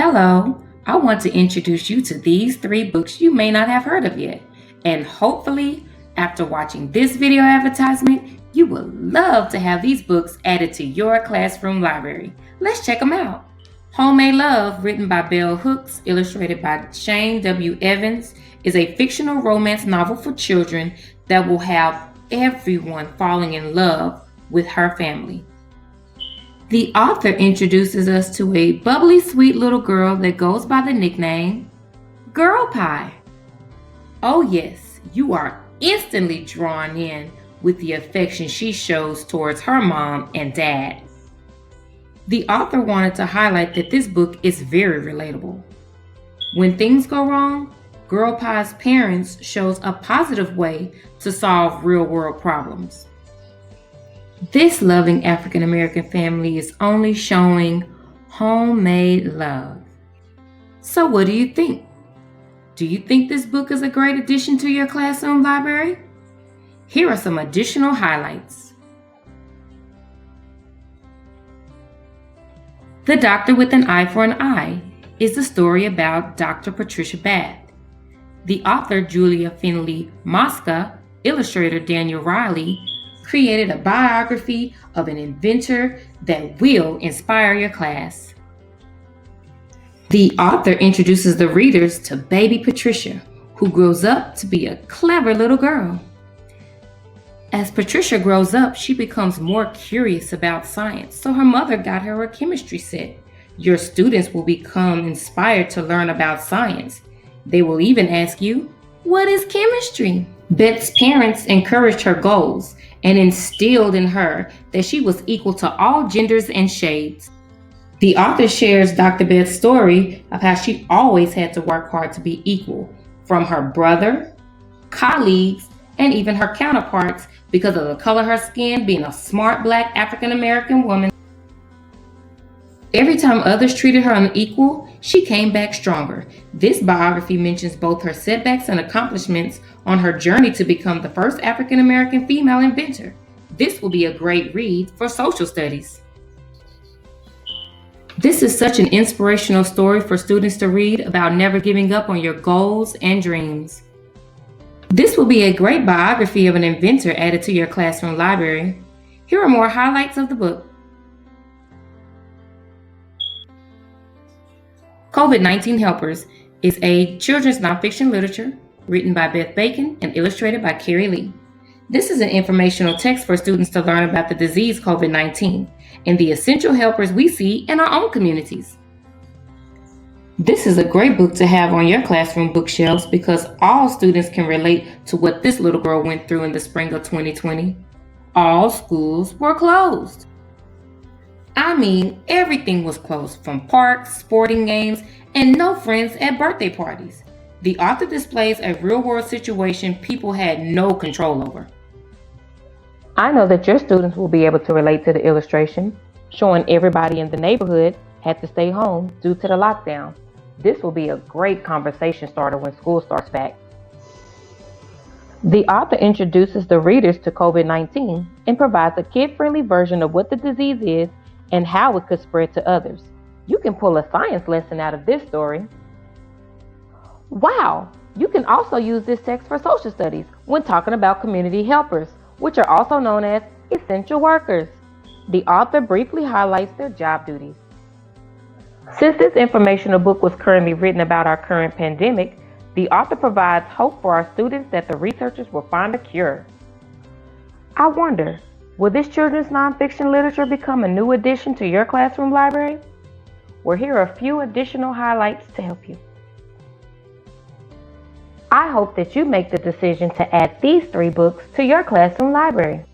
Hello, I want to introduce you to these three books you may not have heard of yet. And hopefully, after watching this video advertisement, you will love to have these books added to your classroom library. Let's check them out. Homemade Love, written by Bell Hooks, illustrated by Shane W. Evans, is a fictional romance novel for children that will have everyone falling in love with her family. The author introduces us to a bubbly, sweet little girl that goes by the nickname Girl Pie. Oh yes, you are instantly drawn in with the affection she shows towards her mom and dad. The author wanted to highlight that this book is very relatable. When things go wrong, Girl Pie's parents shows a positive way to solve real-world problems. This loving African American family is only showing homemade love. So what do you think? Do you think this book is a great addition to your classroom library? Here are some additional highlights. The Doctor with an Eye for an Eye is the story about Dr. Patricia Bath. The author, Julia Finley Mosca, illustrator Daniel Riley, created a biography of an inventor that will inspire your class. The author introduces the readers to baby Patricia, who grows up to be a clever little girl. As Patricia grows up, she becomes more curious about science, so her mother got her a chemistry set. Your students will become inspired to learn about science. They will even ask you, "What is chemistry?" Beth's parents encouraged her goals and instilled in her that she was equal to all genders and shades. The author shares Dr. Beth's story of how she always had to work hard to be equal from her brother, colleagues, and even her counterparts because of the color of her skin, being a smart Black African American woman. Every time others treated her unequal, she came back stronger. This biography mentions both her setbacks and accomplishments on her journey to become the first African American female inventor. This will be a great read for social studies. This is such an inspirational story for students to read about never giving up on your goals and dreams. This will be a great biography of an inventor added to your classroom library. Here are more highlights of the book. COVID-19 Helpers is a children's nonfiction literature written by Beth Bacon and illustrated by Carrie Lee. This is an informational text for students to learn about the disease COVID-19 and the essential helpers we see in our own communities. This is a great book to have on your classroom bookshelves because all students can relate to what this little girl went through in the spring of 2020. All schools were closed. I mean, everything was closed, from parks, sporting games, and no friends at birthday parties. The author displays a real-world situation people had no control over. I know that your students will be able to relate to the illustration, showing everybody in the neighborhood had to stay home due to the lockdown. This will be a great conversation starter when school starts back. The author introduces the readers to COVID-19 and provides a kid-friendly version of what the disease is and how it could spread to others. You can pull a science lesson out of this story. Wow! You can also use this text for social studies when talking about community helpers, which are also known as essential workers. The author briefly highlights their job duties. Since this informational book was currently written about our current pandemic, the author provides hope for our students that the researchers will find a cure. I wonder, will this children's nonfiction literature become a new addition to your classroom library? Well, here are a few additional highlights to help you. I hope that you make the decision to add these three books to your classroom library.